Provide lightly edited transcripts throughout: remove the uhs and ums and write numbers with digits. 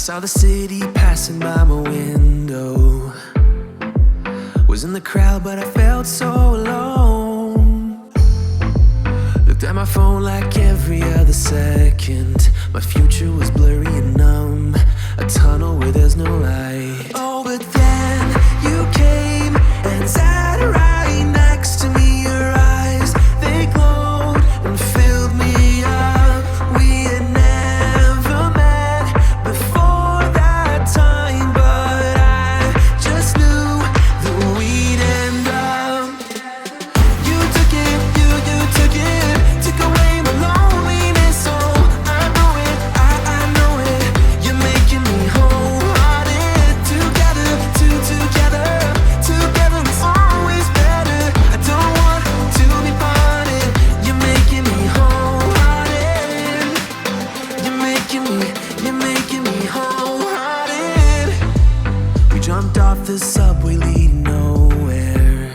saw the city passing by my window. Was in the crowd but I felt so alone. Looked at my phone like every other second. My future was blurry and numb, a tunnel where there's no light. Oh, but then you came and sat right next to me. Your eyes, they glowed and filled me up. We had never met before that time, but I just knew that we'd end up. You took it, you took it, took away my loneliness. Oh, I know it, I know it. You're making me wholehearted. Together, together, together it's always better. I don't want to be parted. You're making me wholehearted. You're making me wholehearted. We jumped off the subway leading nowhere.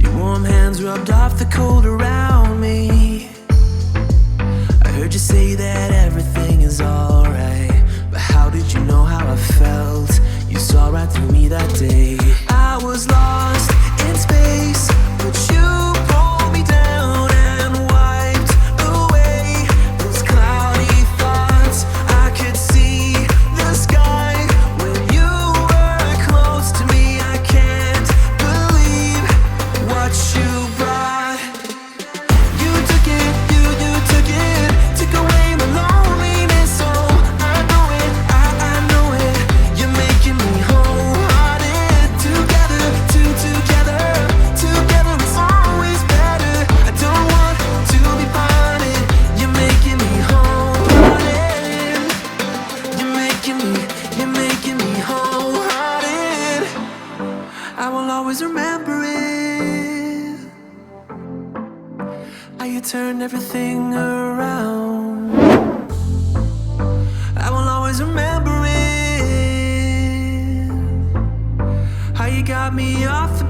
Your warm hands rubbed off the cold around me. I heard you say that everything is alright, but how did you know how I felt? You saw right through me that day. I was lost in space, but you pulled me down and wiped away those cloudy thoughts. I could see the sky when you were close to me. I can't believe what you brought. You took it, you took it, took away my loneliness. Oh, I know it, I know it. You're making me wholehearted. Together, together, together it's always better. I don't want to be parted. You're making me wholehearted. You're making me wholehearted. I will always remember it, how you turned everything around. I will always remember it, how you got me off the